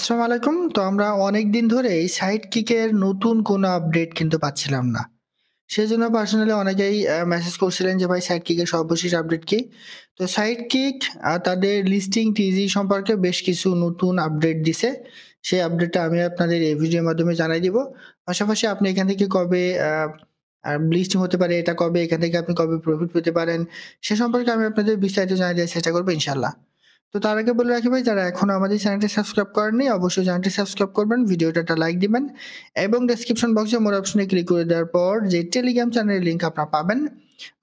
আসসালামু আলাইকুম। তো আমরা অনেকদিন ধরেই সাইডকিকের নতুন কোনো আপডেট কিন্তু পাচ্ছিলাম না। সেজন্য পার্সোনালি অনেকেই মেসেজ করছিলেন যে ভাই সাইডকিকের সর্বশেষ আপডেট কি? তো সাইডকিক তাদের লিস্টিং টিজি সম্পর্কে বেশ কিছু নতুন আপডেট দিছে। সেই আপডেটটা আমি আপনাদের এই ভিডিওর মাধ্যমে জানাই দিব। পাশাপাশি আপনি এখান থেকে কবে লিস্টিং হতে পারে, এটা কবে, এখান থেকে আপনি কবে প্রফিট পেতে পারেন, সে সম্পর্কে আমি আপনাদের বিস্তারিত জানিয়ে দেওয়ার চেষ্টা করব ইনশাআল্লাহ। তো তার আগে বলে রাখি ভাই, যারা এখনো আমাদের চ্যানেলটি সাবস্ক্রাইব করেননি অবশ্যই চ্যানেলটি সাবস্ক্রাইব করবেন, ভিডিওটা একটা লাইক দিবেন এবং ডেসক্রিপশন বক্সে মোর অপশনে ক্লিক করে দেওয়ার পর যে টেলিগ্রাম চ্যানেলের লিংক আপনারা পাবেন,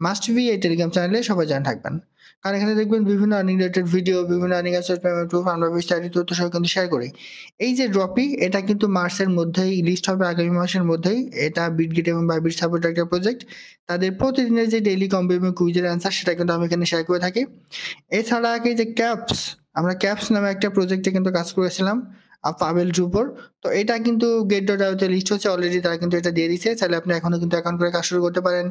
মাস্ট বি এই টেলিগ্রাম চ্যানেলে সবাই জয়েন থাকবেন। কারণ এখানে দেখবেন বিভিন্ন আর্নিং রিলেটেড ভিডিও, বিভিন্ন আর্নিং অ্যাসেট পেমেন্ট প্রুফ আমরা বিস্তারিত তথ্য সহ কিন্তু শেয়ার করি। এই যে ড্রপি, এটা কিন্তু মার্চের মধ্যেই লিস্ট হবে, আগামী মাসের মধ্যেই। এটা বিটগেট এবং বাইবিট সাপোর্ট একটা প্রজেক্ট। তাদের প্রতিদিনের যে ডেইলি কম্বো এবং কুইজের অ্যান্সার সেটা কিন্তু আমি এখানে শেয়ার করে থাকি। এছাড়া আগে যে ক্যাপস, আমরা ক্যাপস নামে একটা প্রজেক্টে কিন্তু কাজ করেছিলাম পাবেল ট্রুপোর। তো এটা কিন্তু গেট ডট আইওতে লিস্ট হচ্ছে অলরেডি, তারা কিন্তু এটা দিয়ে দিচ্ছে। চাইলে আপনি এখনো কিন্তু অ্যাকাউন্ট করে কাজ শুরু করতে পারেন।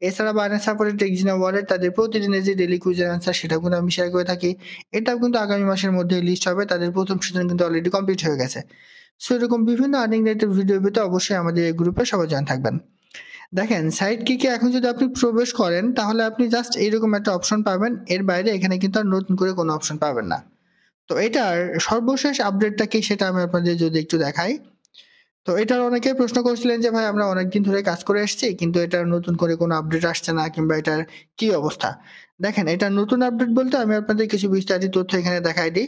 এছাড়া বাইন্যান্স সাপোর্টেড টেক্সিনা ওয়ালেট, তাদের প্রতিদিনের যে ডেইলি কুইজের অ্যান্সার সেটাও কিন্তু আমি শেয়ার করে থাকি। এটাও কিন্তু আগামী মাসের মধ্যে লিস্ট হবে, তাদের প্রথম সিজন কিন্তু অলরেডি কমপ্লিট হয়ে গেছে। সো এরকম বিভিন্ন আর্নিং রিলেটেড ভিডিও পেতে অবশ্যই আমাদের এই গ্রুপে সবাই জয়েন থাকবেন। দেখেন সাইডকিকে এখন যদি আপনি প্রবেশ করেন তাহলে আপনি জাস্ট এইরকম একটা অপশন পাবেন, এর বাইরে এখানে কিন্তু আর নতুন করে কোনো অপশন পাবেন না। তো এটার সর্বশেষ আপডেটটা কি সেটা আমি আপনাদের যদি একটু দেখাই। তো এটার অনেকেই প্রশ্ন করছিলেন যে ভাই আমরা অনেকদিন ধরে কাজ করে এসেছি কিন্তু এটার নতুন করে কোনো আপডেট আসছে না, কিংবা এটার কি অবস্থা। দেখেন এটার নতুন আপডেট বলতে আমি আপনাদের কিছু বিস্তারিত তথ্য এখানে দেখাই দিই।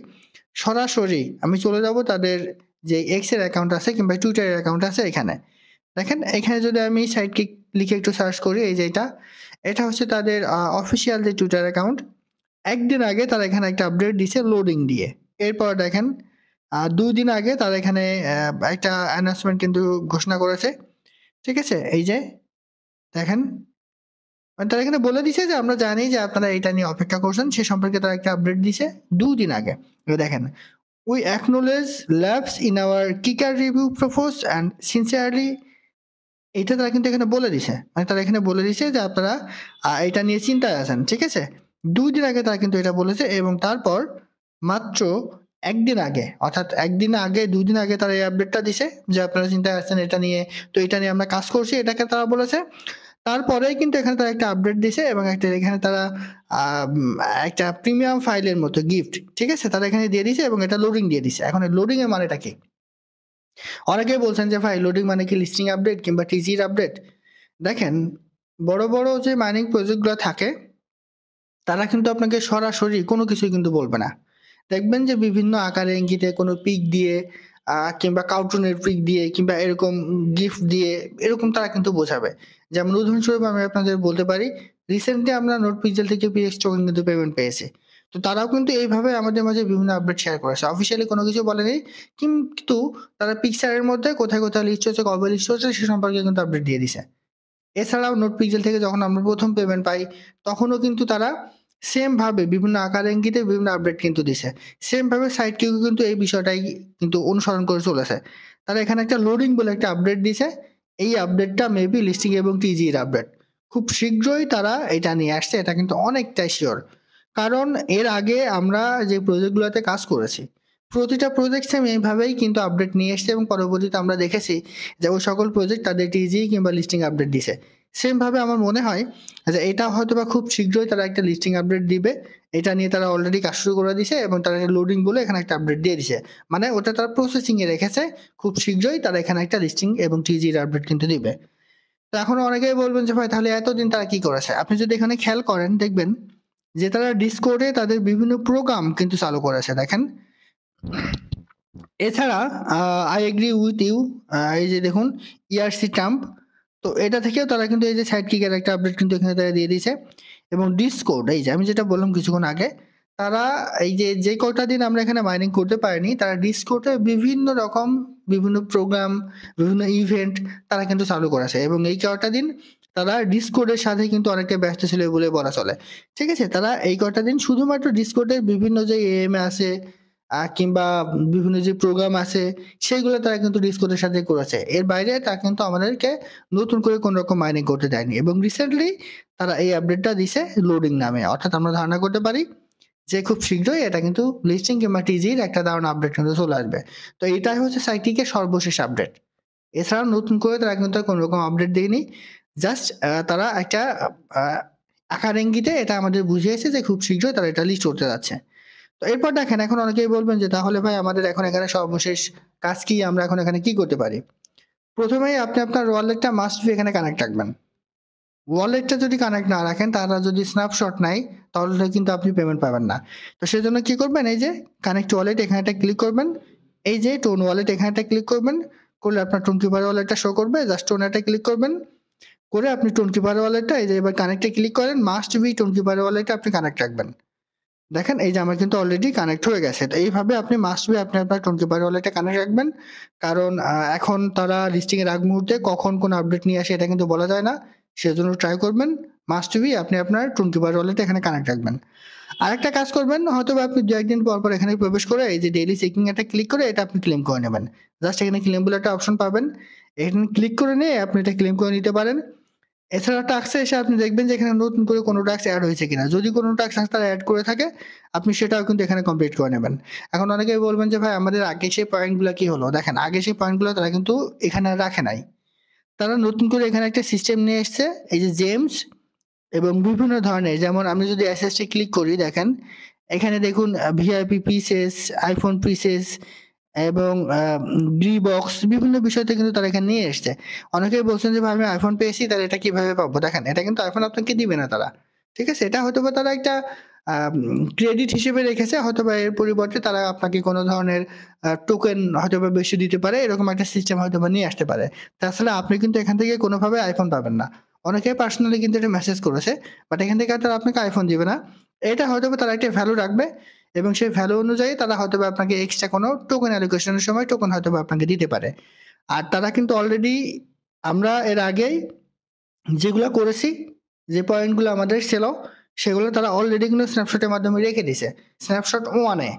সরাসরি আমি চলে যাব তাদের যে এক্স এর অ্যাকাউন্ট আছে কিংবা টুইটারের অ্যাকাউন্ট আছে এখানে। দেখেন এখানে যদি আমি সাইডকিক লিখে একটু সার্চ করি, এই যে এটা হচ্ছে তাদের অফিসিয়াল যে টুইটার অ্যাকাউন্ট। একদিন আগে তারা এখানে একটা আপডেট দিছে লোডিং দিয়ে। এরপর দেখেন ২ দিন আগে তারা এখানে একটা অ্যানাউন্সমেন্ট কিন্তু ঘোষণা করেছে। ঠিক আছে? এই যে দেখেন, মানে তারা এখানে বলে দিছে যে আমরা জানি যে আপনারা এটা নিয়ে অপেক্ষা করছেন, সে সম্পর্কে তারা একটা আপডেট দিছে ২ দিন আগে। এই দেখেন, "We acknowledge lapse in our kicker review propose and sincerely", এটা তারা কিন্তু এখানে বলে দিছে। মানে তারা এখানে বলে দিছে যে আপনারা এটা নিয়ে চিন্তায় আছেন। ঠিক আছে? ২ দিন আগে তারা কিন্তু এটা বলেছে এবং তারপর মাত্র ১ দিন আগে, অর্থাৎ ১ দিন আগে ২ দিন আগে তারা এই আপডেটটা দিছে যে আপনারা চিন্তায় আছেন এটা নিয়ে। তো এটা নিয়ে আমরা কাজ করছি, এটাকে তারা বলেছে। তারপরেই কিন্তু এখানে তারা একটা আপডেট দিছে এবং একটা এখানে তারা আম একটা প্রিমিয়াম ফাইলের মতো গিফট, ঠিক আছে? তারা এখানে দিয়ে দিছে এবং এটা লোডিং দিয়ে দিছে। এখন এই লোডিং এর মানেটা কি? অনেকেই বলছেন যে ভাই লোডিং মানে কি লিস্টিং আপডেট কিংবা টিজির আপডেট? দেখেন, বড়, বড় যে মাইনিং প্রজেক্ট গুলা থাকে তারা কিন্তু আপনাকে সরাসরি কোনো কিছুই কিন্তু বলবে না। দেখবেন যে বিভিন্ন আকারে ইঙ্গিতে কোনো পিক দিয়ে কিংবা কার্টুনের পিক দিয়ে কিংবা এরকম গিফট দিয়ে এরকম তারা কিন্তু বোঝাবে। যেমন উদাহরণস্বরূপ আমি আপনাদের বলতে পারি, রিসেন্টলি আমরা নোটপিক্সেল থেকে পিএক্স টোকেন কিন্তু পেমেন্ট পেয়েছি। তো তারাও কিন্তু এইভাবে আমাদের মাঝে বিভিন্ন আপডেট শেয়ার করেছে। অফিসিয়ালি কোনো কিছু বলেনি, কিন্তু তারা পিকচারের মধ্যে কোথায়, কোথায় লিস্ট হচ্ছে, কবে লিস্ট হচ্ছে সে সম্পর্কে কিন্তু আপডেট দিয়ে দিছে। এছাড়াও নোটপিক্সেল থেকে যখন আমরা ১ম পেমেন্ট পাই, তখনও কিন্তু তারা সেম ভাবে বিভিন্ন আকার ইঙ্গিতে বিভিন্ন আপডেট কিন্তু দিছে। সেম ভাবে সাইটকিউও কিন্তু এই বিষয়টাই কিন্তু অনুসরণ করে চলেছে। তারা এখানে একটা লোডিং বলে একটা আপডেট দিছে। এই আপডেটটা মেবি লিস্টিং এবং টিজি এর আপডেট। খুব শীঘ্রই তারা এটা নিয়ে আসছে, এটা কিন্তু অনেকটাই সিওর। কারণ এর আগে আমরা যে প্রজেক্ট গুলাতে কাজ করেছি, প্রতিটা প্রজেক্ট সেম এইভাবেই কিন্তু আপডেট নিয়ে এসছে এবং পরবর্তীতে আমরা দেখেছি যে ওই সকল প্রজেক্ট তাদের টিজি কিংবা লিস্টিং আপডেট দিছে। সেম ভাবে আমার মনে হয় যে এটা হয়তোবা খুব শীঘ্রই তারা একটা লিস্টিং আপডেট দিবে। এটা নিয়ে তারা অলরেডি কাজ শুরু করে দিছে এবং তারা লোডিং বলে এখানে একটা আপডেট দিয়ে দিছে। মানে ওটা তারা প্রসেসিং এ রেখেছে। খুব শীঘ্রই তারা এখানে একটা লিস্টিং এবং টিজির আপডেট কিন্তু দিবে। তো এখন অনেকেই বলবেন যে ভাই তাহলে এতদিন তারা কি করেছে? আপনি যদি এখানে খেয়াল করেন দেখবেন যে তারা ডিসকর্ডে তাদের বিভিন্ন প্রোগ্রাম কিন্তু চালু করেছে। দেখেন, এছাড়া আই এগ্রি উইথ ইউ, এই যে দেখুন ইআরসি ট্রাম্প, তো এটা থেকেও তারা কিন্তু এই যে সাইডকিকের একটা আপডেট কিন্তু এখানে তারা দিয়ে দিয়েছে। এবং ডিসকর্ড, এই যে আমি যেটা বললাম কিছুক্ষণ আগে, তারা এই যে কয়টা দিন আমরা এখানে মাইনিং করতে পারিনি, তারা ডিসকর্ডে বিভিন্ন রকম বিভিন্ন প্রোগ্রাম, বিভিন্ন ইভেন্ট তারা কিন্তু চালু করেছে এবং এই কয়টা দিন তারা ডিসকর্ডের সাথে কিন্তু অনেকটা ব্যস্ত ছিল বলে বলা চলে। ঠিক আছে? তারা এই কয়টা দিন শুধুমাত্র ডিসকর্ডের বিভিন্ন যে এএমএ আছে কিংবা বিভিন্ন যে প্রোগ্রাম আছে সেগুলো তারা কিন্তু ডিসকর্ডের সাথে করেছে। এর বাইরে তারা কিন্তু আমাদেরকে নতুন করে কোন রকম মাইনিং করতে দেয়নি এবং রিসেন্টলি তারা এই আপডেটটা দিছে লোডিং নামে। অর্থাৎ আমরা ধারণা করতে পারি যে খুব শীঘ্রই এটা কিন্তু লিস্টিং কিংবা টিজির একটা দারুণ আপডেট কিন্তু চলে আসবে। তো এটাই হচ্ছে সাইটকিকের সর্বশেষ আপডেট। এছাড়া নতুন করে তারা কিন্তু কোনো রকম আপডেট দেয়নি। জাস্ট তারা একটা আকার ইঙ্গিতে এটা আমাদের বুঝিয়েছে যে খুব শীঘ্রই তারা এটা লিস্ট করতে যাচ্ছে। তো এরপর দেখেন, এখন অনেকেই বলবেন যে তাহলে ভাই আমাদের এখন এখানে সর্বশেষ কাজ কি, আমরা এখন এখানে কি করতে পারি? প্রথমেই আপনি আপনার ওয়ালেটটা মাস্ট বি এখানে কানেক্ট রাখবেন। ওয়ালেটটা যদি কানেক্ট না রাখেন, তারা যদি স্ন্যাপশট নেয়, তাহলে কিন্তু আপনি পেমেন্ট পাবেন না। তো সেজন্য কি করবেন, এই যে কানেক্ট ওয়ালেট এখানে একটা ক্লিক করবেন, এই যে টোন ওয়ালেট এখানে একটা ক্লিক করবেন, করলে আপনার টোন কিপার ওয়ালেটটা শো করবে। জাস্ট টোন একটা ক্লিক করবেন, করে আপনি টোন কিপার ওয়ালেটটা এই যে এবার কানেক্টে ক্লিক করেন, মাস্ট বি টোন কিপার ওয়ালেটটা আপনি কানেক্ট রাখবেন। দেখেন এই যে আমার কিন্তু অলরেডি কানেক্ট হয়ে গেছে। তো এইভাবে আপনি মাস্ট বি আপনি আপনার টোন কিপার ওয়ালেটটা কানেক্ট রাখবেন। কারণ এখন তারা লিস্টিং এর আগ মুহূর্তে কখন কোন আপডেট নিয়ে আসে এটা কিন্তু বলা যায় না। সেজন্য ট্রাই করবেন মাস্ট বি আপনি আপনার টোন কিপার ওয়ালেট এখানে কানেক্ট রাখবেন। আরেকটা কাজ করবেন, হয়তোবা আপনি ২-১ দিন পর এখানে প্রবেশ করে এই যে ডেইলি চেকিং এটা ক্লিক করে এটা আপনি ক্লেম করে নেবেন। জাস্ট এখানে ক্লেম বলে একটা অপশন পাবেন। এখানে ক্লিক করে নিয়ে আপনি এটা ক্লেম করে নিতে পারেন। এছাড়া টাস্কে এসে আপনি দেখবেন যে এখানে নতুন করে কোনো টাস্ক এড হয়েছে কিনা। যদি কোনো টাস্ক তারা এড করে থাকে, আপনি সেটাও কিন্তু এখানে কমপ্লিট করে নেবেন। এখন অনেকেই বলবেন যে ভাই আমাদের আগে সেই পয়েন্টগুলো কি হলো? দেখেন আগে সেই পয়েন্টগুলো তারা কিন্তু এখানে আর রাখে নাই। তারা নতুন করে এখানে একটা সিস্টেম নিয়ে এসছে। এই যে জেমস এবং বিভিন্ন ধরনের, যেমন আমি যদি এসএসটি ক্লিক করি, দেখেন এখানে দেখুন ভিআইপি পিসেস, আইফোন পিসেস এবং ব্রি বক্স বিভিন্ন বিষয়তে কিন্তু তারা এখানে নিয়ে এসছে। অনেকেই বলছেন যে ভাই আমি আইফোন পেয়েছি, তাহলে এটা কিভাবে পাবো? দেখেন এটা কিন্তু আইফোন আপনাকে দিবে না তারা। ঠিক আছে? এটা হয়তোবা তারা একটা ক্রেডিট হিসেবে রেখেছে। হয়তোবা এর পরিবর্তে তারা আপনাকে কোনো ধরনের টোকেন হয়তোবা বেশি দিতে পারে। এরকম একটা সিস্টেম হয়তোবা নিয়ে আসতে পারে। তাছাড়া আপনি কিন্তু এখান থেকে কোনোভাবে আইফোন পাবেন না। অনেকে পার্সোনালি কিন্তু এটা মেসেজ করেছে। বাট এখান থেকে তারা আপনাকে আইফোন দিবে না। এটা হয়তোবা তারা একটা ভ্যালু রাখবে এবং সেই ভ্যালু অনুযায়ী তারা হয়তোবা আপনাকে এক্সট্রা কোনো টোকেন অ্যালোকেশন এর সময় টোকেন হয়তোবা আপনাকে দিতে পারে। আর তারা কিন্তু অলরেডি, আমরা এর আগেই যেগুলা করেছি, যে পয়েন্টগুলো আমাদের ছিল, সেগুলো তারা অলরেডি কিন্তু স্ন্যাপশটের মাধ্যমে রেখে দিছে। স্ন্যাপশট 1 এ।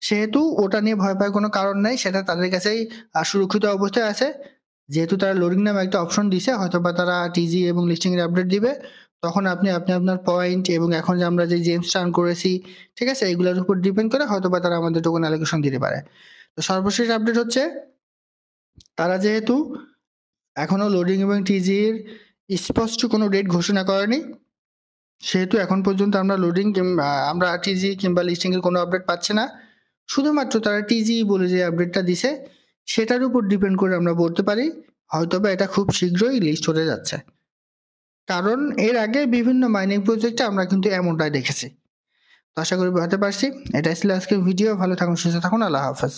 সেহেতু ওটা নিয়ে ভয় পাওয়ার কোনো কারণ নাই। সেটা তাদের কাছেই সুরক্ষিত অবস্থায় আছে। যেহেতু তারা লোডিং নামে একটা অপশন দিছে, হয়তোবা তারা টিজি এবং লিস্টিং এর আপডেট দিবে। তখন আপনি আপনার পয়েন্ট এবং এখন যে আমরা যে জেমস আর্ন করেছি, ঠিক আছে? এগুলোর উপর ডিপেন্ড করে হয়তোবা তারা আমাদের টোকেন অ্যালোকেশন দিতে পারে। তো সর্বশেষ আপডেট হচ্ছে, তারা যেহেতু এখনো লোডিং এবং টিজির স্পষ্ট কোনো ডেট ঘোষণা করেনি, সেহেতু এখন পর্যন্ত আমরা লোডিং কিংবা আমরা টিজি কিংবা লিস্টিং এর কোনো আপডেট পাচ্ছি না। শুধুমাত্র তারা টিজি বলে যে আপডেটটা দিছে, সেটার উপর ডিপেন্ড করে আমরা বলতে পারি হয়তোবা এটা খুব শীঘ্রই লিস্ট হতে যাচ্ছে। কারণ এর আগে বিভিন্ন মাইনিং প্রজেক্টে আমরা কিন্তু এমনটাই দেখেছি। তো আশা করি বুঝাতে পারছি। এটাই ছিল আজকের ভিডিও। ভালো থাকুন, সুস্থ থাকুন। আল্লাহ হাফেজ।